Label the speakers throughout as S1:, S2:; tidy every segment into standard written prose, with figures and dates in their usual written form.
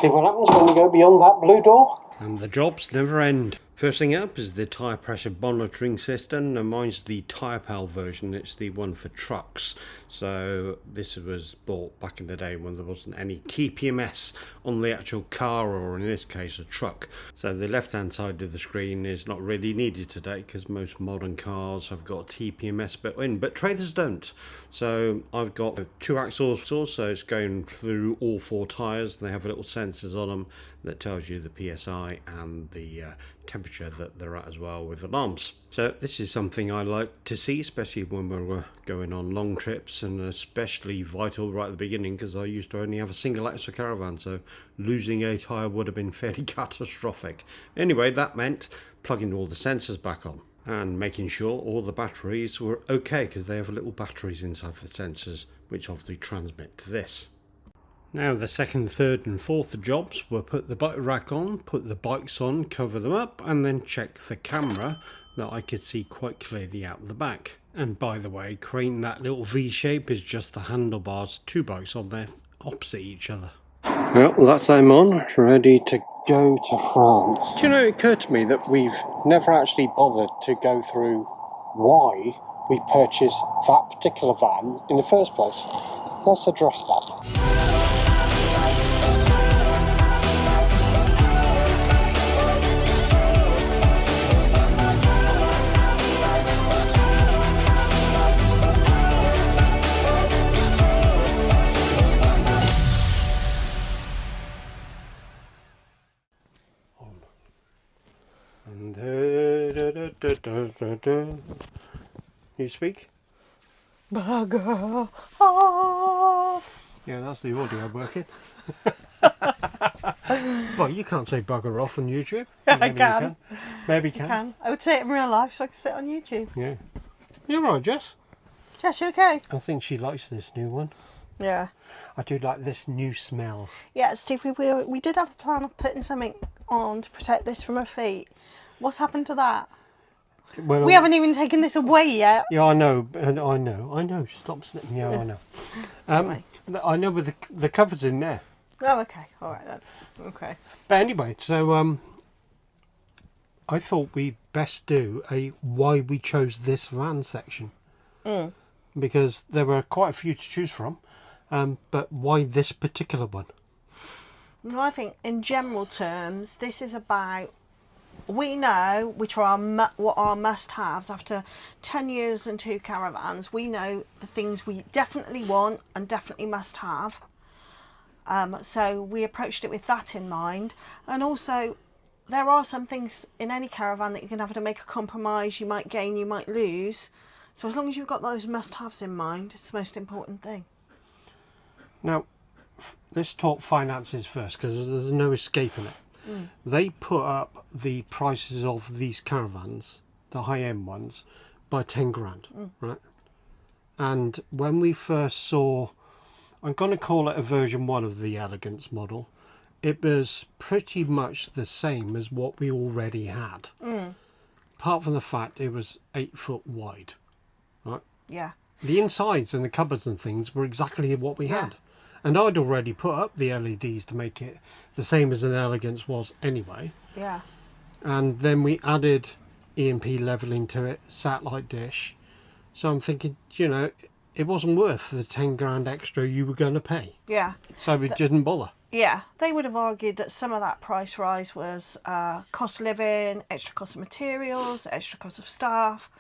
S1: See what happens when you go beyond that blue door.
S2: And the jobs never end. First thing up is the tyre pressure monitoring system, and mine's the TyrePal version. It's the one for trucks. So this was bought back in the day when there wasn't any TPMS on the actual car, or in this case a truck. So the left hand side of the screen is not really needed today because most modern cars have got TPMS built in, but traders don't. So I've got 2 axles, so it's going through all 4 tyres. They have little sensors on them that tells you the PSI and the temperature that they're at as well, with alarms. So this is something I like to see, especially when we're going on long trips, and especially vital right at the beginning because I used to only have a single axle caravan, so losing a tyre would have been fairly catastrophic. Anyway, that meant plugging all the sensors back on and making sure all the batteries were okay, because they have little batteries inside the sensors which obviously transmit to this. Now the second, third and fourth jobs were put the bike rack on, put the bikes on, cover them up, and then check the camera that I could see quite clearly out the back. And by the way, creating that little V shape is just the handlebars, 2 bikes on there opposite each other. Well, that's them on, ready to go to France. Do you know, it occurred to me that we've never actually bothered to go through why we purchased that particular van in the first place. Let's address that. You speak?
S3: Bugger off!
S2: Yeah, that's the audio working. Well, you can't say bugger off on YouTube.
S3: I can.
S2: Maybe you can.
S3: I would say it in real life so I could say it on YouTube.
S2: Yeah. You're right, Jess.
S3: Jess, you okay?
S2: I think she likes this new one.
S3: Yeah.
S2: I do like this new smell.
S3: Yeah, Steve, we did have a plan of putting something on to protect this from her feet. What's happened to that?
S2: Well,
S3: we haven't even taken this away yet.
S2: Yeah, I know. I know. Stop snipping. Yeah, I know. I know with the covers in there.
S3: Oh, okay. All right then. Okay.
S2: But anyway, so I thought we best do a why we chose this van section. Because there were quite a few to choose from, but why this particular one?
S3: Well, I think in general terms, this is about, we know which are what our must-haves after 10 years and 2 caravans. We know the things we definitely want and definitely must have. So we approached it with that in mind. And also, there are some things in any caravan that you're going to have to make a compromise. You might gain, you might lose. So as long as you've got those must-haves in mind, it's the most important thing.
S2: Now, let's talk finances first, because there's no escaping it. They put up the prices of these caravans, the high-end ones, by 10 grand, right? And when we first saw, I'm going to call it a version 1 of the Elegance model, it was pretty much the same as what we already had. Apart from the fact it was 8 foot wide, right?
S3: Yeah.
S2: The insides and the cupboards and things were exactly what we had. And I'd already put up the LEDs to make it the same as an Elegance was anyway.
S3: Yeah.
S2: And then we added E&P leveling to it, satellite dish. So I'm thinking, you know, it wasn't worth the 10 grand extra you were going to pay.
S3: Yeah.
S2: So we didn't bother.
S3: Yeah, they would have argued that some of that price rise was cost of living, extra cost of materials, extra cost of staff,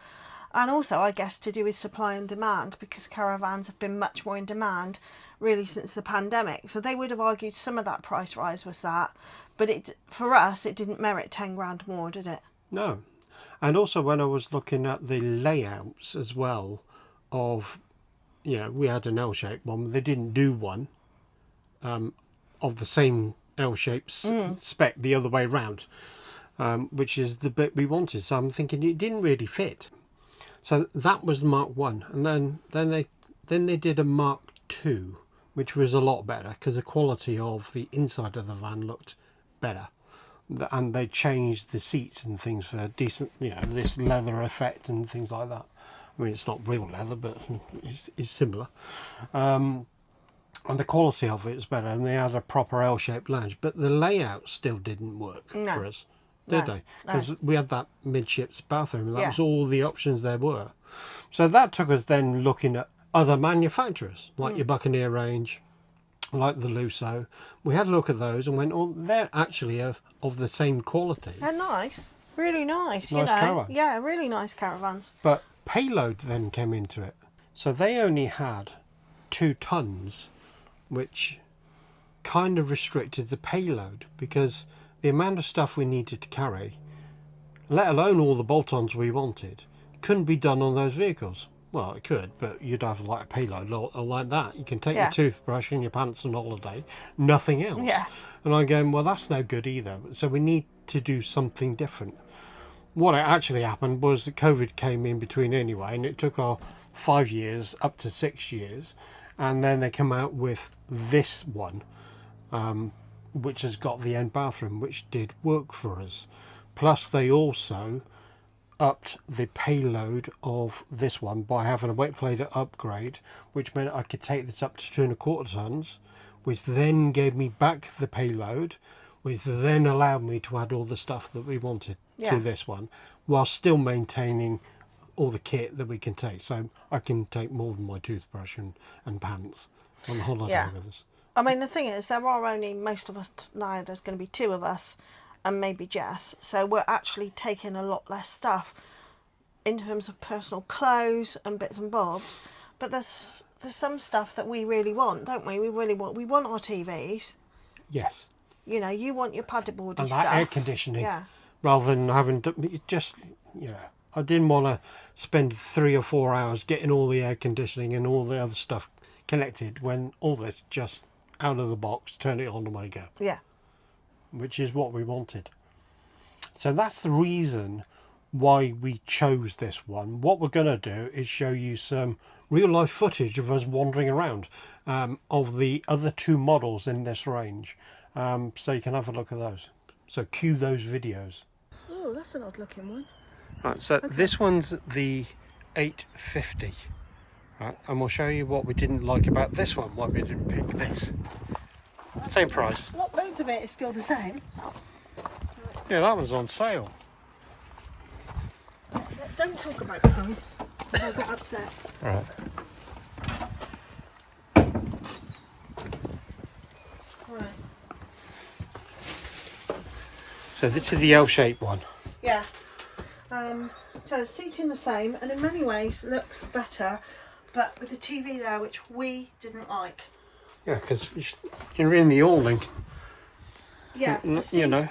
S3: and also, I guess, to do with supply and demand, because caravans have been much more in demand really since the pandemic. So they would have argued some of that price rise was that, but for us it didn't merit 10 grand more, did it?
S2: No. And also when I was looking at the layouts as well of, you know, we had an L-shaped one, they didn't do one of the same L-shaped spec the other way round, which is the bit we wanted. So I'm thinking it didn't really fit. So that was Mark 1, and then they did a Mark 2, which was a lot better because the quality of the inside of the van looked better, and they changed the seats and things for decent, you know, this leather effect and things like that. I mean, it's not real leather, but it's similar. And the quality of it is better, and they had a proper L-shaped lounge, but the layout still didn't work for us, did they? Because we had that midships bathroom, and that was all the options there were. So that took us then looking at other manufacturers, like your Buccaneer range, like the Lusso. We had a look at those and went, oh, they're actually of the same quality.
S3: They're nice, really nice, you
S2: Nice
S3: know.
S2: caravans.
S3: Yeah, really nice caravans.
S2: But Payload then came into it. So they only had 2 tons, which kind of restricted the payload, because the amount of stuff we needed to carry, let alone all the bolt-ons we wanted, couldn't be done on those vehicles. Well, it could, but you'd have like a payload or like that. You can take your toothbrush in your pants on holiday, nothing else.
S3: Yeah.
S2: And I'm going, well, that's no good either. So we need to do something different. What actually happened was that COVID came in between anyway, and it took our 5 years up to 6 years, and then they come out with this one, which has got the end bathroom, which did work for us. Plus they also upped the payload of this one by having a wet plate upgrade, which meant I could take this up to 2¼ tons, which then gave me back the payload, which then allowed me to add all the stuff that we wanted to this one, while still maintaining all the kit that we can take. So I can take more than my toothbrush and pants on holiday with us.
S3: I mean, the thing is, there are only, most of us now, there's going to be 2 of us and maybe Jess, so we're actually taking a lot less stuff in terms of personal clothes and bits and bobs. But there's some stuff that we really want, don't we? We want our TVs.
S2: Yes.
S3: You know, you want your paddleboardy
S2: and
S3: stuff.
S2: that air conditioning, rather than having to, it just, you know, I didn't want to spend 3 or 4 hours getting all the air conditioning and all the other stuff connected when all this just out of the box, turn it on and away go.
S3: Yeah.
S2: Which is what we wanted. So that's the reason why we chose this one. What we're going to do is show you some real life footage of us wandering around of the other 2 models in this range. So you can have a look at those. So cue those videos.
S3: Oh, that's an odd looking one.
S2: Right, so this one's the 850. Right, and we'll show you what we didn't like about this one, why we didn't pick this. Same price.
S3: Not loads of it is still the same.
S2: Yeah, that one's on sale.
S3: Don't talk about price, I'll get upset.
S2: Right.
S3: Right.
S2: So this is the L-shaped one.
S3: Yeah. So seating the same, and in many ways looks better, but with the TV there, which we didn't like.
S2: Yeah, because you're in the awning.
S3: Yeah.
S2: You know,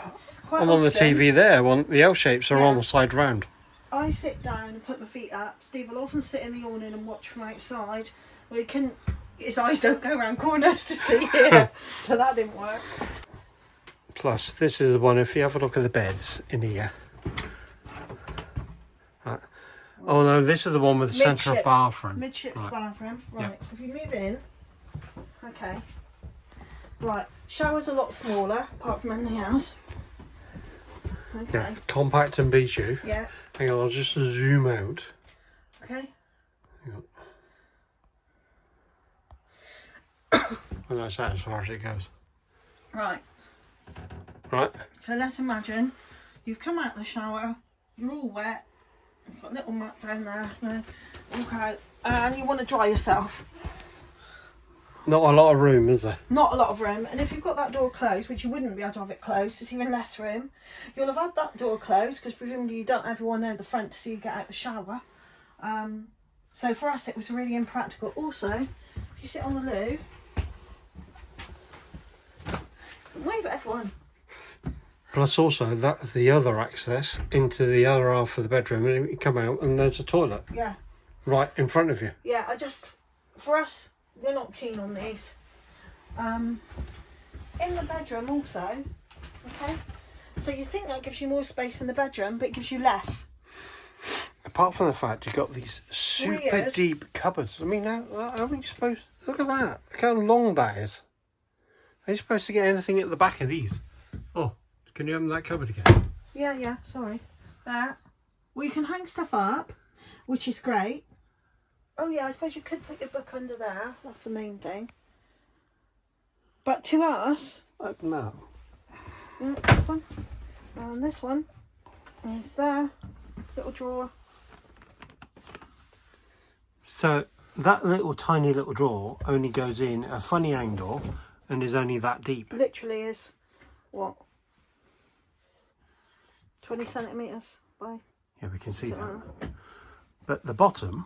S2: I'm on the TV there. The L-shapes are on the side round.
S3: I sit down and put my feet up. Steve will often sit in the awning and watch from outside. Well, he couldn't. His eyes don't go around corners to see here, so that didn't work.
S2: Plus, this is the one. If you have a look at the beds in here. Right. Oh no, this is the one with the central bathroom.
S3: Midships bathroom. Right. So if you move in, okay. Right. Shower's a lot smaller, apart from anything else. Okay.
S2: Yeah, compact and bijou.
S3: Yeah.
S2: Hang on, I'll just zoom out.
S3: Okay.
S2: And that's that as far as it goes.
S3: Right.
S2: Right.
S3: So let's imagine you've come out of the shower, you're all wet, you've got a little mat down there, you know, walk out, and you want to dry yourself.
S2: Not a lot of room, is there?
S3: Not a lot of room, and if you've got that door closed, which you wouldn't be able to have it closed, there's even less room. You'll have had that door closed because presumably you don't have everyone there at the front to see you get out the shower. So for us it was really impractical. Also, if you sit on the loo, wave at everyone.
S2: Plus also that's the other access into the other half of the bedroom, and you come out and there's a toilet.
S3: Yeah.
S2: Right in front of you.
S3: Yeah, for us, we're not keen on these. In the bedroom also, okay, so you think that gives you more space in the bedroom, but it gives you less.
S2: Apart from the fact you've got these super deep cupboards. I mean, how are you supposed to, look at that, look how long that is. Are you supposed to get anything at the back of these? Oh, can you open that cupboard again?
S3: Yeah, sorry. There. Well, you can hang stuff up, which is great. Oh yeah, I suppose you could put your book under there. That's the main thing. But to us,
S2: open that.
S3: this one, and this one is there, little drawer.
S2: So that little tiny little drawer only goes in a funny angle and is only that deep.
S3: Literally is, what, 20 centimetres by...
S2: Yeah, we can see that. But the bottom,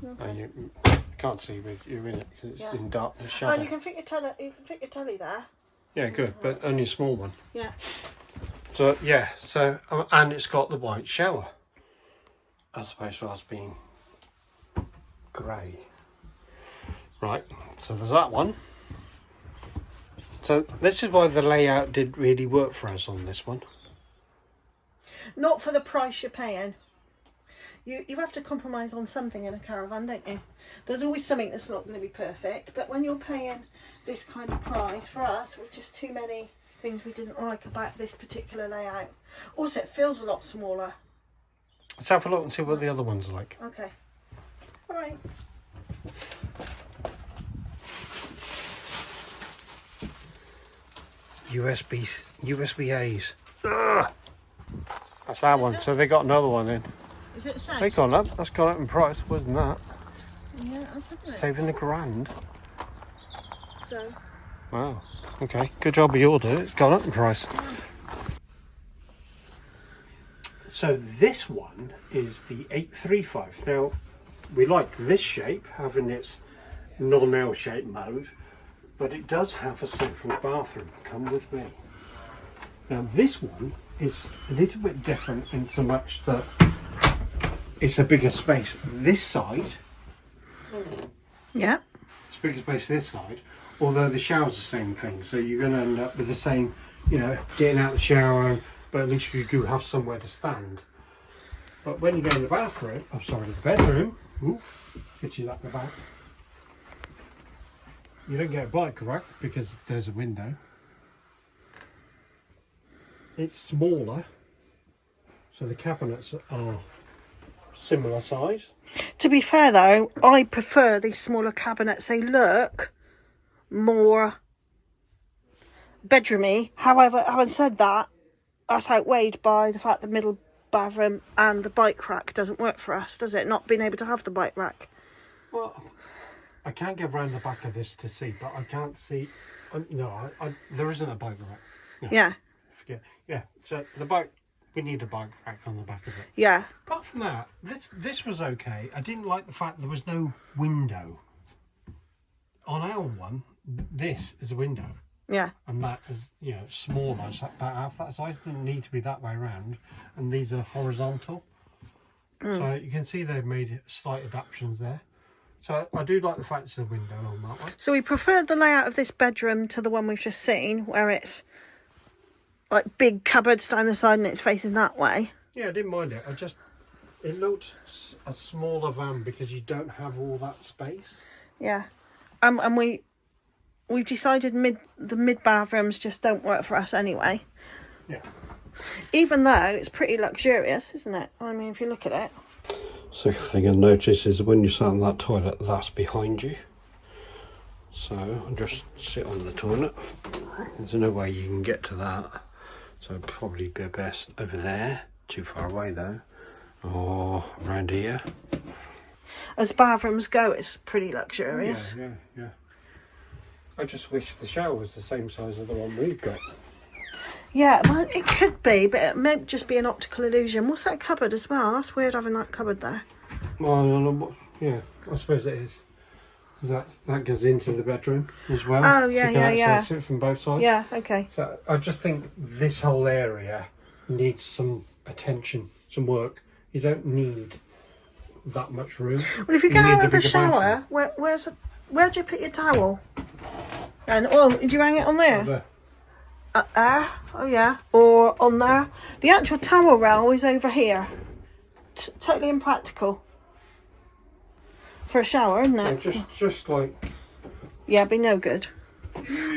S2: you can't see with you're in it because it's in darkness. Shadow.
S3: Oh, you can fit your telly. You can fit your telly there.
S2: Yeah, good, but only a small one.
S3: Yeah.
S2: So yeah, so and it's got the white shower, as opposed to us being grey. Right. So there's that one. So this is why the layout didn't really work for us on this one.
S3: Not for the price you're paying. You have to compromise on something in a caravan, don't you? There's always something that's not going to be perfect, but when you're paying this kind of price, for us, with just too many things we didn't like about this particular layout. Also, it feels a lot smaller.
S2: Let's have a look and see what the other one's like.
S3: Okay. All right.
S2: USB-A's. Ugh. That's that one. So they got another one in.
S3: Is it the same?
S2: They gone up. That's gone up in price, wasn't that?
S3: Yeah, that's it.
S2: Saving £1,000.
S3: So.
S2: Wow. Okay. Good job you ordered it. It's gone up in price. So this one is the 835. Now, we like this shape, having its non-L shape mode, but it does have a central bathroom. Come with me. Now this one is a little bit different in so much that it's a bigger space this side.
S3: Yeah.
S2: It's a bigger space this side, although the shower's the same thing. So you're going to end up with the same, you know, getting out of the shower, but at least you do have somewhere to stand. But when you go in the bathroom, I'm sorry, the bedroom, which is at the back, you don't get a bike rack because there's a window. It's smaller, so the cabinets are similar size.
S3: To be fair though, I prefer these smaller cabinets. They look more bedroomy. However, having said that, that's outweighed by the fact the middle bathroom and the bike rack doesn't work for us, does it? Not being able to have the bike rack.
S2: Well, I can't get round the back of this to see, but I can't see. No, there isn't a bike rack. No,
S3: Yeah.
S2: forget. Yeah, so the bike, we need a bike rack on the back of it.
S3: Yeah.
S2: Apart from that, this was okay. I didn't like the fact there was no window. On our one, this is a window.
S3: Yeah.
S2: And that is, you know, smaller, about half that size. It didn't need to be that way around. And these are horizontal. So you can see they've made slight adaptations there. So I do like the fact it's a window on that one.
S3: So we preferred the layout of this bedroom to the one we've just seen, where it's like big cupboards down the side and it's facing that way.
S2: Yeah, I didn't mind it. It looked a smaller van because you don't have all that space.
S3: Yeah. And we've decided the mid bathrooms just don't work for us anyway.
S2: Yeah.
S3: Even though it's pretty luxurious, isn't it? I mean, if you look at it.
S2: Second thing I notice is when you sit on that toilet, that's behind you. So I'll just sit on the toilet. There's no way you can get to that. So it'd probably be best over there. Too far away though. Or around here.
S3: As bathrooms go, it's pretty luxurious.
S2: Yeah. I just wish the shower was the same size as the one we've got.
S3: Yeah, well, it could be, but it may just be an optical illusion. What's that cupboard as well? That's weird having that cupboard there.
S2: Well, I don't know what, yeah, I suppose it is. That goes into the bedroom as well.
S3: Oh, yeah,
S2: so you can
S3: yeah.
S2: access it from both sides.
S3: Yeah, okay.
S2: So I just think this whole area needs some attention, some work. You don't need that much room.
S3: Well, if you get out of the shower, where do you put your towel? And do you hang it on there?
S2: There.
S3: There? Oh yeah. Or on there? The actual towel rail is over here. Totally impractical for a shower, isn't it?
S2: Yeah, just like.
S3: Yeah, be no good.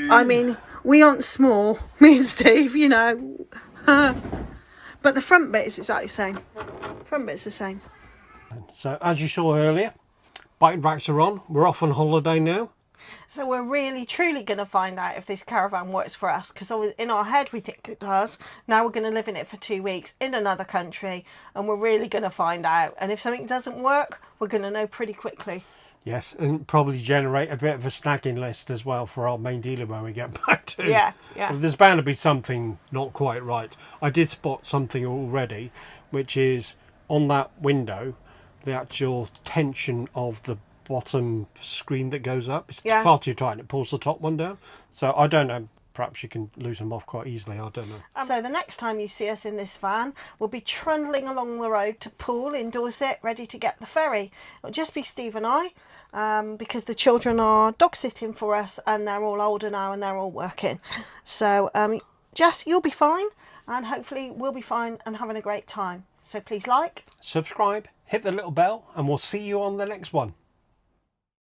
S3: I mean, we aren't small, me and Steve, you know. But the front bit is exactly the same. Front bit's the same.
S2: So as you saw earlier, bike racks are on. We're off on holiday now.
S3: So we're really truly going to find out if this caravan works for us, because in our head we think it does. Now we're going to live in it for 2 weeks in another country, and we're really going to find out. And if something doesn't work, we're going to know pretty quickly.
S2: Yes, and probably generate a bit of a snagging list as well for our main dealer when we get back to.
S3: Yeah.
S2: There's bound to be something not quite right. I did spot something already, which is on that window, the actual tension of the bottom screen that goes up. It's far too tight and it pulls the top one down. So I don't know. Perhaps you can lose them off quite easily. I don't know.
S3: So the next time you see us in this van, we'll be trundling along the road to Poole in Dorset, ready to get the ferry. It'll just be Steve and I, because the children are dog sitting for us, and they're all older now and they're all working. So Jess, you'll be fine, and hopefully we'll be fine and having a great time. So please like,
S2: subscribe, hit the little bell, and we'll see you on the next one.